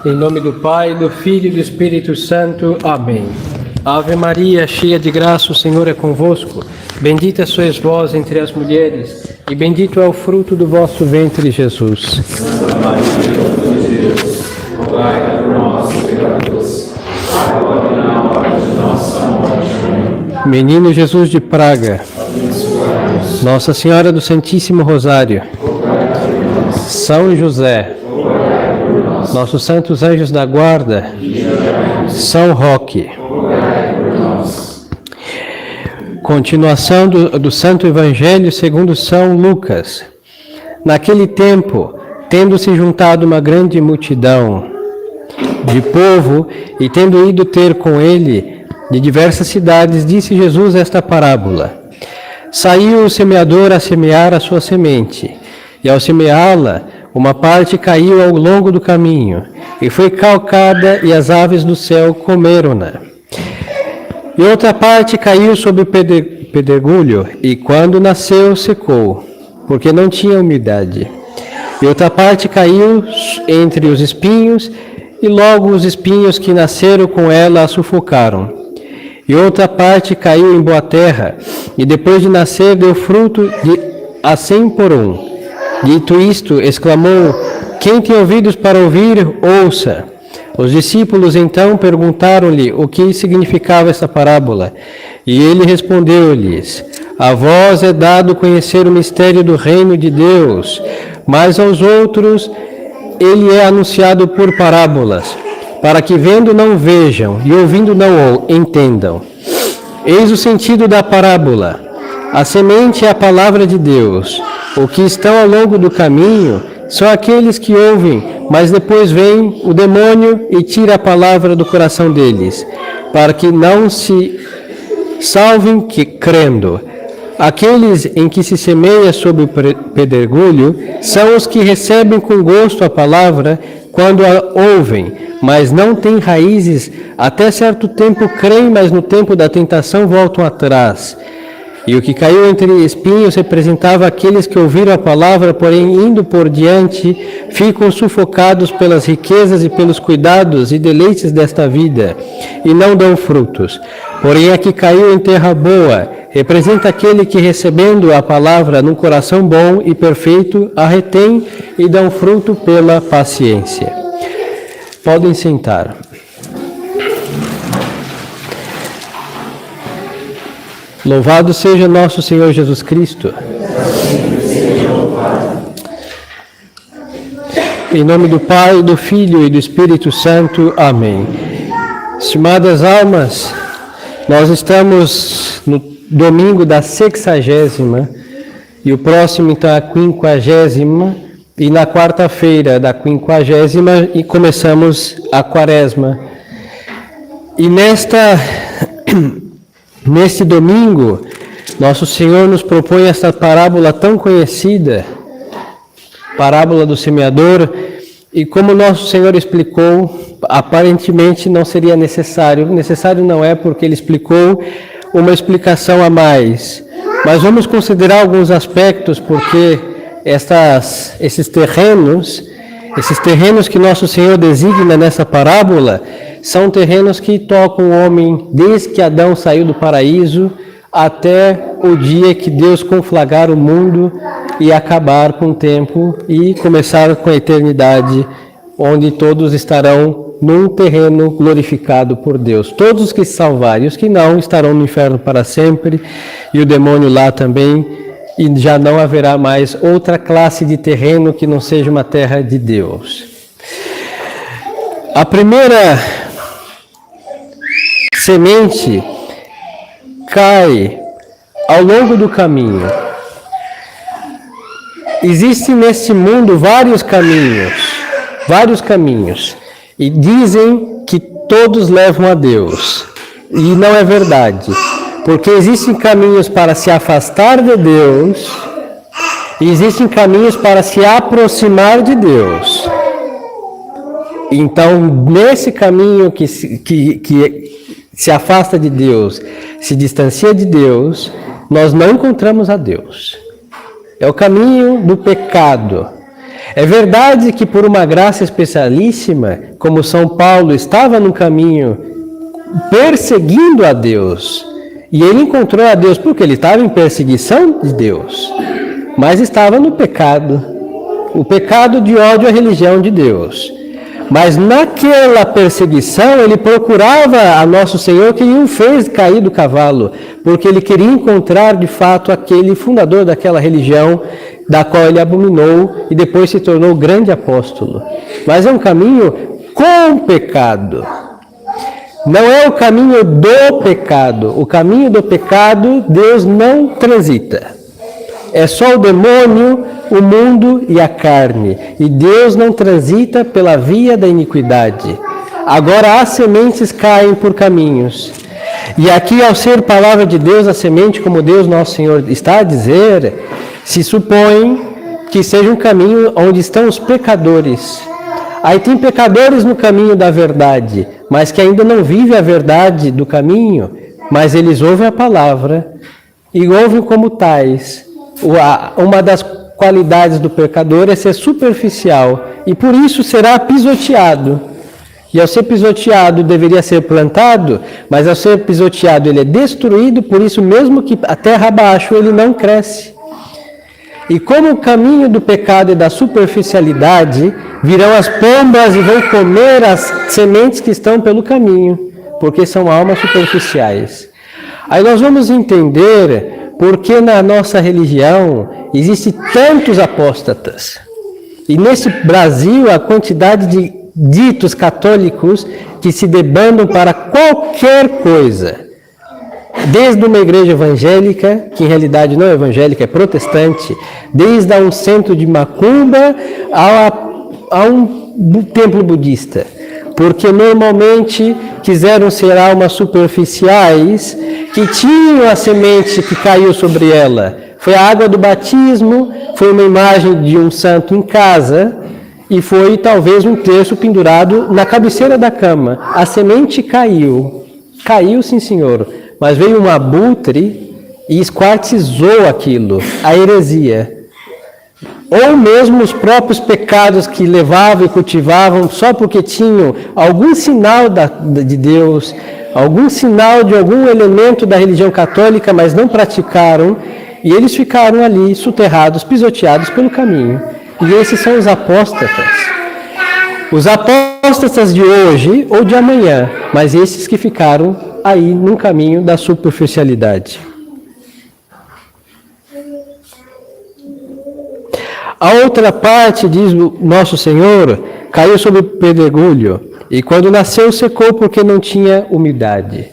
Em nome do Pai, do Filho e do Espírito Santo. Amém. Ave Maria, cheia de graça, o Senhor é convosco. Bendita sois vós entre as mulheres, e bendito é o fruto do vosso ventre, Jesus. Santa Maria, Mãe de Deus, rogai por nós, pecadores, agora e na hora de nossa morte. Amém. Menino Jesus de Praga, Nossa Senhora do Santíssimo Rosário, São José, nossos santos anjos da guarda, São Roque. Continuação do Santo Evangelho segundo São Lucas. Naquele tempo, tendo-se juntado uma grande multidão de povo e tendo ido ter com ele de diversas cidades, disse Jesus esta parábola. Saiu o semeador a semear a sua semente, e ao semeá-la, uma parte caiu ao longo do caminho, e foi calcada, e as aves do céu comeram-na. E outra parte caiu sobre o pedregulho, e quando nasceu, secou, porque não tinha umidade. E outra parte caiu entre os espinhos, e logo os espinhos que nasceram com ela a sufocaram. E outra parte caiu em boa terra, e depois de nascer deu fruto a 100 por 1. Dito isto, exclamou: quem tem ouvidos para ouvir, ouça. Os discípulos então perguntaram-lhe o que significava esta parábola. E ele respondeu-lhes: a vós é dado conhecer o mistério do reino de Deus, mas aos outros ele é anunciado por parábolas, para que vendo não vejam e ouvindo não entendam. Eis o sentido da parábola. A semente é a palavra de Deus. O que estão ao longo do caminho são aqueles que ouvem, mas depois vem o demônio e tira a palavra do coração deles, para que não se salvem crendo. Aqueles em que se semeia sob o pedregulho são os que recebem com gosto a palavra quando a ouvem, mas não têm raízes, até certo tempo creem, mas no tempo da tentação voltam atrás. E o que caiu entre espinhos representava aqueles que ouviram a palavra, porém, indo por diante, ficam sufocados pelas riquezas e pelos cuidados e deleites desta vida, e não dão frutos. Porém, a que caiu em terra boa representa aquele que, recebendo a palavra num coração bom e perfeito, a retém e dão fruto pela paciência. Podem sentar. Louvado seja nosso Senhor Jesus Cristo. Em nome do Pai, do Filho e do Espírito Santo. Amém. Estimadas almas, nós estamos no domingo da 60ª, e o próximo então é a 50ª, e na quarta-feira da 50ª e começamos a Quaresma. E neste domingo, nosso Senhor nos propõe esta parábola tão conhecida, parábola do semeador, e como nosso Senhor explicou, aparentemente não seria necessário não é, porque Ele explicou uma explicação a mais, mas vamos considerar alguns aspectos, porque esses terrenos que nosso Senhor designa nessa parábola, são terrenos que tocam o homem desde que Adão saiu do paraíso até o dia que Deus conflagrar o mundo e acabar com o tempo e começar com a eternidade, onde todos estarão num terreno glorificado por Deus. Todos os que se salvarem, os que não, estarão no inferno para sempre, e o demônio lá também, e já não haverá mais outra classe de terreno que não seja uma terra de Deus. A primeira semente cai ao longo do caminho. Existem neste mundo vários caminhos, e dizem que todos levam a Deus, e não é verdade, porque existem caminhos para se afastar de Deus, e existem caminhos para se aproximar de Deus. Então, nesse caminho que se afasta de Deus, se distancia de Deus, nós não encontramos a Deus. É o caminho do pecado. É verdade que por uma graça especialíssima, como São Paulo estava no caminho perseguindo a Deus, e ele encontrou a Deus porque ele estava em perseguição de Deus, mas estava no pecado, o pecado de ódio à religião de Deus. Mas naquela perseguição ele procurava a Nosso Senhor, que o fez cair do cavalo, porque ele queria encontrar de fato aquele fundador daquela religião, da qual ele abominou e depois se tornou grande apóstolo. Mas é um caminho com pecado. Não é o caminho do pecado. O caminho do pecado Deus não transita. É só o demônio, o mundo e a carne. E Deus não transita pela via da iniquidade. Agora as sementes caem por caminhos. E aqui, ao ser palavra de Deus, a semente, como Deus nosso Senhor está a dizer, se supõe que seja um caminho onde estão os pecadores. Aí tem pecadores no caminho da verdade, mas que ainda não vivem a verdade do caminho, mas eles ouvem a palavra e ouvem como tais. Uma das qualidades do pecador é ser superficial e por isso será pisoteado. E ao ser pisoteado deveria ser plantado, mas ao ser pisoteado ele é destruído, por isso mesmo que a terra abaixo ele não cresce. E como o caminho do pecado e da superficialidade, virão as pombas e vão comer as sementes que estão pelo caminho, porque são almas superficiais. Aí nós vamos entender por que na nossa religião existem tantos apóstatas. E nesse Brasil a quantidade de ditos católicos que se debandam para qualquer coisa. Desde uma igreja evangélica, que em realidade não é evangélica, é protestante, desde um centro de macumba a um templo budista. Porque normalmente quiseram ser almas superficiais que tinham a semente que caiu sobre ela. Foi a água do batismo, foi uma imagem de um santo em casa e foi talvez um terço pendurado na cabeceira da cama. A semente caiu. Caiu, sim, senhor. Mas veio um abutre e esquartizou aquilo, a heresia. Ou mesmo os próprios pecados que levavam e cultivavam só porque tinham algum sinal de Deus, algum sinal de algum elemento da religião católica, mas não praticaram, e eles ficaram ali soterrados, pisoteados pelo caminho. E esses são os apóstatas. Os apóstatas de hoje ou de amanhã, mas esses que ficaram aí no caminho da superficialidade. A outra parte, diz o nosso Senhor, caiu sobre pedregulho, e quando nasceu secou porque não tinha umidade.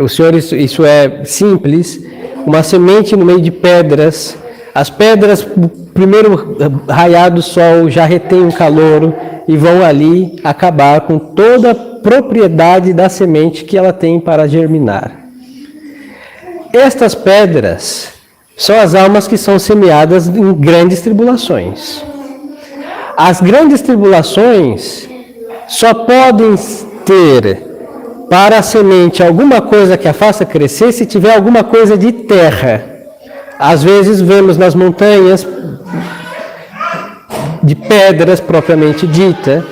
O Senhor, isso é simples, uma semente no meio de pedras. As pedras, no primeiro raiar do sol, já retém um calor e vão ali acabar com toda a propriedade da semente que ela tem para germinar. Estas pedras são as almas que são semeadas em grandes tribulações. As grandes tribulações só podem ter para a semente alguma coisa que a faça crescer se tiver alguma coisa de terra. Às vezes vemos nas montanhas de pedras propriamente dita,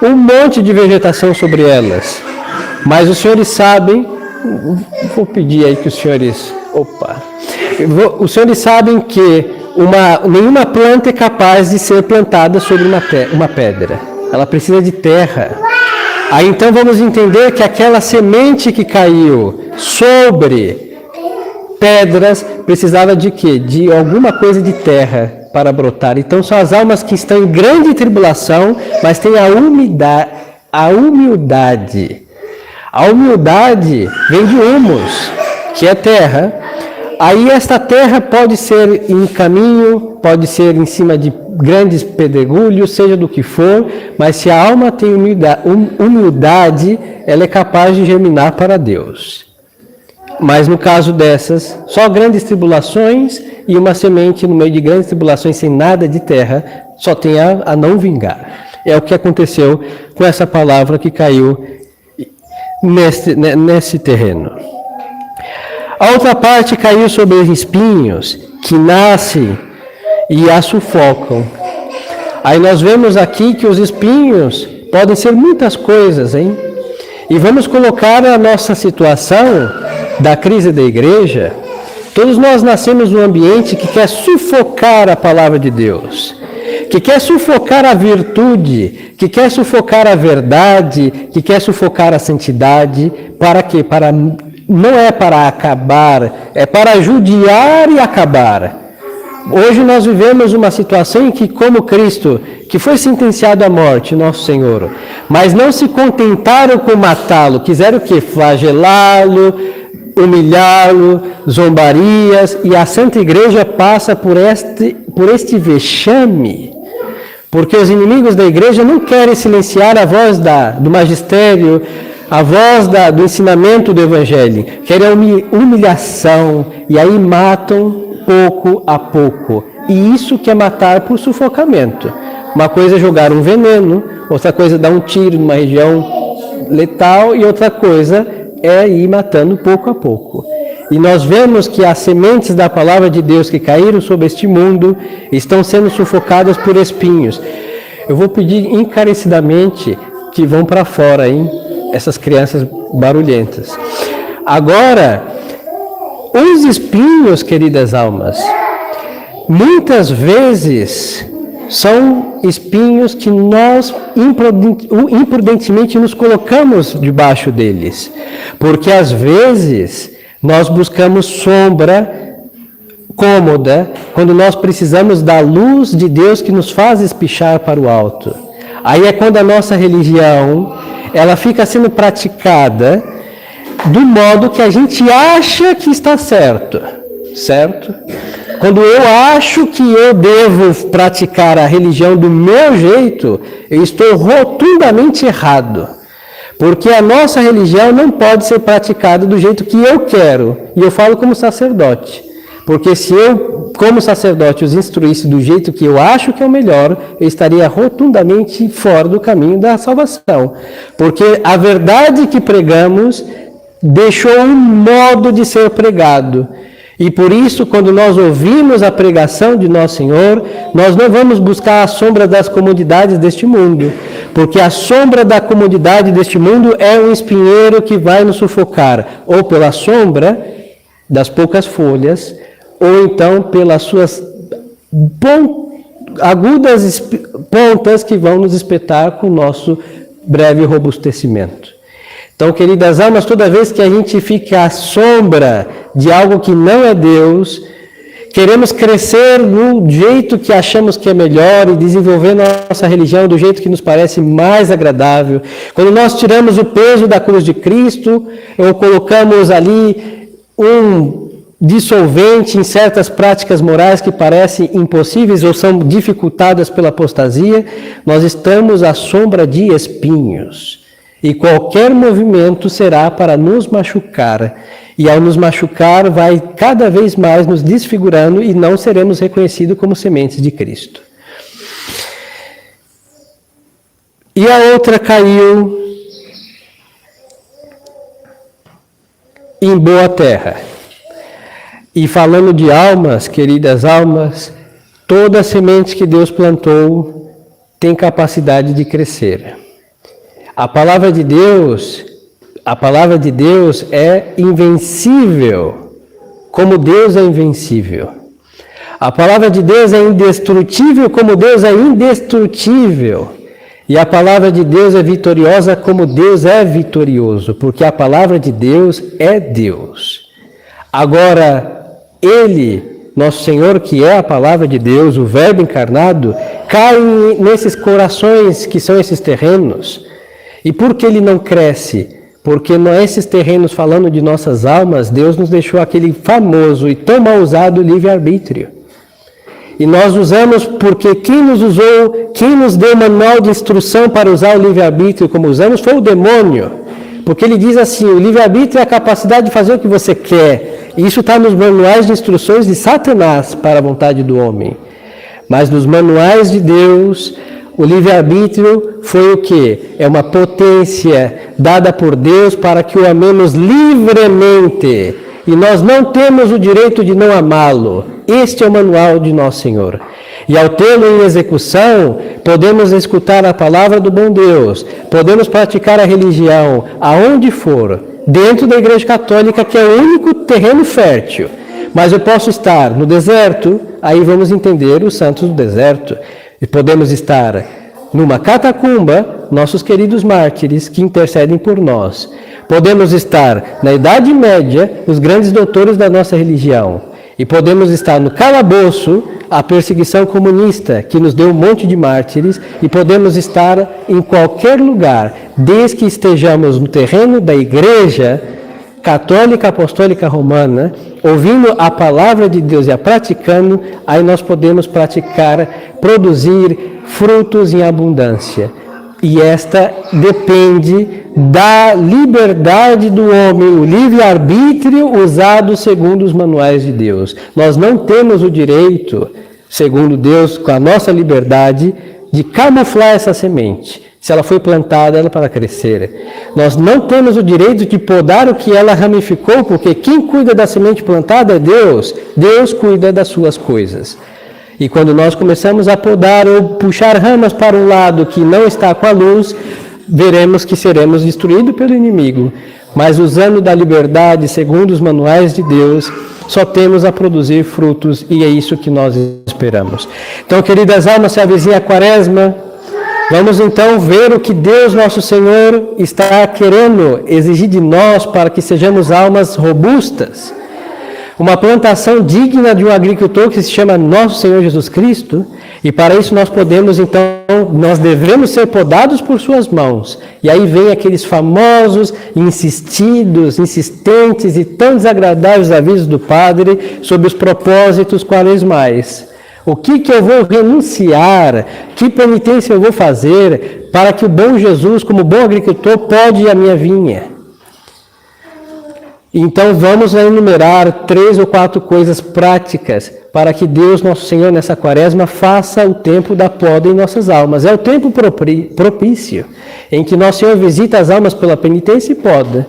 um monte de vegetação sobre elas. Mas os senhores sabem, vou pedir aí que os senhores... Os senhores sabem que nenhuma planta é capaz de ser plantada sobre uma pedra. Ela precisa de terra. Aí então vamos entender que aquela semente que caiu sobre pedras precisava de quê? De alguma coisa de terra para brotar. Então são as almas que estão em grande tribulação, mas têm a humildade. A humildade vem de humus, que é terra. Aí esta terra pode ser em caminho, pode ser em cima de grandes pedregulhos, seja do que for, mas se a alma tem humildade, ela é capaz de germinar para Deus. Mas no caso dessas, só grandes tribulações e uma semente no meio de grandes tribulações sem nada de terra, só tem a não vingar. É o que aconteceu com essa palavra que caiu nesse terreno. A outra parte caiu sobre espinhos, que nascem e a sufocam. Aí nós vemos aqui que os espinhos podem ser muitas coisas, hein? E vamos colocar a nossa situação da crise da igreja. Todos nós nascemos num ambiente que quer sufocar a palavra de Deus, que quer sufocar a virtude, que quer sufocar a verdade, que quer sufocar a santidade. Para quê? Não é para acabar, é para judiar e acabar. Hoje nós vivemos uma situação em que, como Cristo, que foi sentenciado à morte, nosso Senhor, mas não se contentaram com matá-lo, quiseram o quê? Flagelá-lo, humilhá-lo, zombarias, e a Santa Igreja passa por este vexame, porque os inimigos da Igreja não querem silenciar a voz do magistério, a voz do ensinamento do Evangelho, querem a humilhação, e aí matam pouco a pouco. E isso que é matar por sufocamento. Uma coisa é jogar um veneno, outra coisa é dar um tiro numa região letal, e outra coisa é ir matando pouco a pouco. E nós vemos que as sementes da palavra de Deus que caíram sobre este mundo estão sendo sufocadas por espinhos. Eu vou pedir encarecidamente que vão para fora, hein? Essas crianças barulhentas. Agora, os espinhos, queridas almas, muitas vezes são espinhos que nós imprudentemente nos colocamos debaixo deles, porque às vezes nós buscamos sombra cômoda quando nós precisamos da luz de Deus que nos faz espichar para o alto. Aí é quando a nossa religião ela fica sendo praticada do modo que a gente acha que está certo, certo? Quando eu acho que eu devo praticar a religião do meu jeito, eu estou rotundamente errado. Porque a nossa religião não pode ser praticada do jeito que eu quero. E eu falo como sacerdote. Porque se eu, como sacerdote, os instruísse do jeito que eu acho que é o melhor, eu estaria rotundamente fora do caminho da salvação. Porque a verdade que pregamos deixou um modo de ser pregado. E por isso, quando nós ouvimos a pregação de Nosso Senhor, nós não vamos buscar a sombra das comodidades deste mundo, porque a sombra da comodidade deste mundo é um espinheiro que vai nos sufocar, ou pela sombra das poucas folhas, ou então pelas suas agudas pontas que vão nos espetar com o nosso breve robustecimento. Então, queridas almas, toda vez que a gente fica à sombra de algo que não é Deus, queremos crescer do jeito que achamos que é melhor e desenvolver nossa religião do jeito que nos parece mais agradável. Quando nós tiramos o peso da cruz de Cristo, ou colocamos ali um dissolvente em certas práticas morais que parecem impossíveis ou são dificultadas pela apostasia, nós estamos à sombra de espinhos. E qualquer movimento será para nos machucar. E ao nos machucar, vai cada vez mais nos desfigurando e não seremos reconhecidos como sementes de Cristo. E a outra caiu em boa terra. E falando de almas, queridas almas, toda semente que Deus plantou tem capacidade de crescer. A palavra de Deus é invencível, como Deus é invencível. A palavra de Deus é indestrutível, como Deus é indestrutível. E a palavra de Deus é vitoriosa, como Deus é vitorioso, porque a palavra de Deus é Deus. Agora, Ele, nosso Senhor, que é a palavra de Deus, o Verbo encarnado, cai nesses corações que são esses terrenos. E por que ele não cresce? Porque nesses terrenos, falando de nossas almas, Deus nos deixou aquele famoso e tão mal usado livre-arbítrio. E nós usamos porque quem nos deu manual de instrução para usar o livre-arbítrio como usamos foi o demônio. Porque ele diz assim, o livre-arbítrio é a capacidade de fazer o que você quer. E isso está nos manuais de instruções de Satanás para a vontade do homem. Mas nos manuais de Deus, o livre-arbítrio foi o quê? É uma potência dada por Deus para que o amemos livremente. E nós não temos o direito de não amá-lo. Este é o manual de Nosso Senhor. E ao tê-lo em execução, podemos escutar a palavra do bom Deus, podemos praticar a religião aonde for, dentro da Igreja Católica, que é o único terreno fértil. Mas eu posso estar no deserto, aí vamos entender os santos do deserto. E podemos estar numa catacumba, nossos queridos mártires que intercedem por nós. Podemos estar na Idade Média, os grandes doutores da nossa religião. E podemos estar no calabouço, a perseguição comunista, que nos deu um monte de mártires, e podemos estar em qualquer lugar, desde que estejamos no terreno da Igreja Católica Apostólica Romana, ouvindo a palavra de Deus e a praticando, aí nós podemos produzir frutos em abundância. E esta depende da liberdade do homem, o livre-arbítrio usado segundo os manuais de Deus. Nós não temos o direito, segundo Deus, com a nossa liberdade, de camuflar essa semente. Se ela foi plantada, ela é para crescer. Nós não temos o direito de podar o que ela ramificou, porque quem cuida da semente plantada é Deus. Deus cuida das suas coisas. E quando nós começamos a podar ou puxar ramas para um lado que não está com a luz, veremos que seremos destruídos pelo inimigo. Mas usando da liberdade, segundo os manuais de Deus, só temos a produzir frutos, e é isso que nós esperamos. Então, queridas almas, se avizinha a Quaresma, vamos então ver o que Deus nosso Senhor está querendo exigir de nós para que sejamos almas robustas. Uma plantação digna de um agricultor que se chama Nosso Senhor Jesus Cristo, e para isso nós devemos ser podados por suas mãos. E aí vem aqueles famosos, insistentes e tão desagradáveis avisos do Padre sobre os propósitos quaresmais. O que eu vou renunciar? Que penitência eu vou fazer para que o bom Jesus, como bom agricultor, pode a minha vinha? Então vamos enumerar 3 ou 4 coisas práticas para que Deus, nosso Senhor, nessa Quaresma, faça o tempo da poda em nossas almas. É o tempo propício em que nosso Senhor visita as almas pela penitência e poda.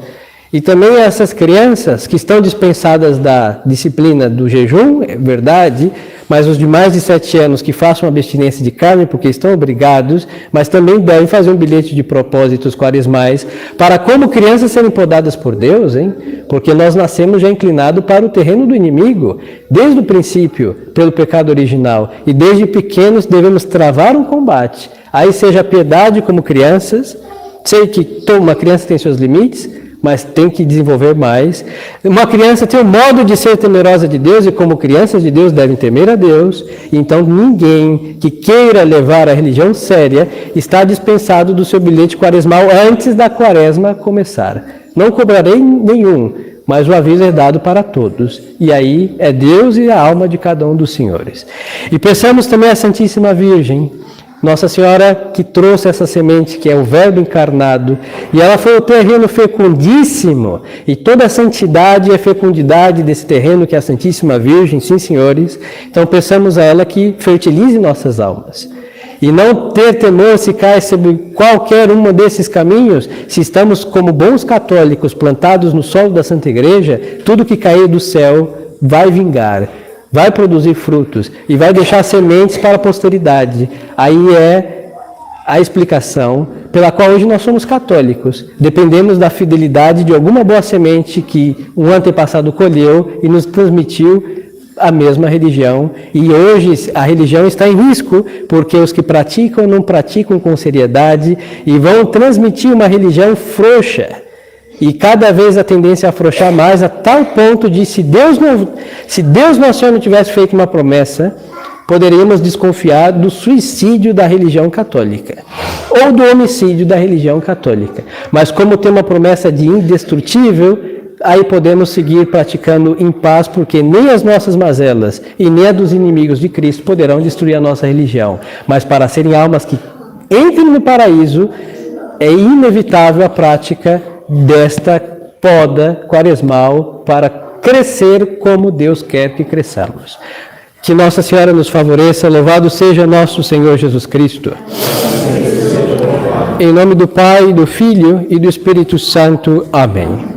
E também essas crianças que estão dispensadas da disciplina do jejum, é verdade, mas os de mais de 7 anos que façam abstinência de carne, porque estão obrigados, mas também devem fazer um bilhete de propósitos quaresmais, para como crianças serem podadas por Deus, hein? Porque nós nascemos já inclinados para o terreno do inimigo, desde o princípio, pelo pecado original, e desde pequenos devemos travar um combate. Aí seja piedade como crianças, sei que uma criança tem seus limites, mas tem que desenvolver mais. Uma criança tem um modo de ser temerosa de Deus, e como crianças de Deus devem temer a Deus. Então ninguém que queira levar a religião séria está dispensado do seu bilhete quaresmal antes da Quaresma começar. Não cobrarei nenhum, mas o aviso é dado para todos. E aí é Deus e a alma de cada um dos senhores. E peçamos também à Santíssima Virgem, Nossa Senhora, que trouxe essa semente, que é o Verbo encarnado, e ela foi o terreno fecundíssimo, e toda a santidade e a fecundidade desse terreno, que é a Santíssima Virgem, sim, senhores. Então, peçamos a ela que fertilize nossas almas. E não ter temor se cai sobre qualquer um desses caminhos, se estamos como bons católicos plantados no solo da Santa Igreja, tudo que cair do céu vai vingar. Vai produzir frutos e vai deixar sementes para a posteridade. Aí é a explicação pela qual hoje nós somos católicos. Dependemos da fidelidade de alguma boa semente que um antepassado colheu e nos transmitiu a mesma religião. E hoje a religião está em risco, porque os que praticam não praticam com seriedade e vão transmitir uma religião frouxa. E cada vez a tendência é afrouxar mais, a tal ponto de, se Deus nosso Senhor não tivesse feito uma promessa, poderíamos desconfiar do suicídio da religião católica, ou do homicídio da religião católica. Mas como tem uma promessa de indestrutível, aí podemos seguir praticando em paz, porque nem as nossas mazelas e nem a dos inimigos de Cristo poderão destruir a nossa religião. Mas para serem almas que entrem no paraíso, é inevitável a prática desta poda quaresmal para crescer como Deus quer que cresçamos. Que Nossa Senhora nos favoreça, louvado seja nosso Senhor Jesus Cristo. Em nome do Pai, do Filho e do Espírito Santo. Amém.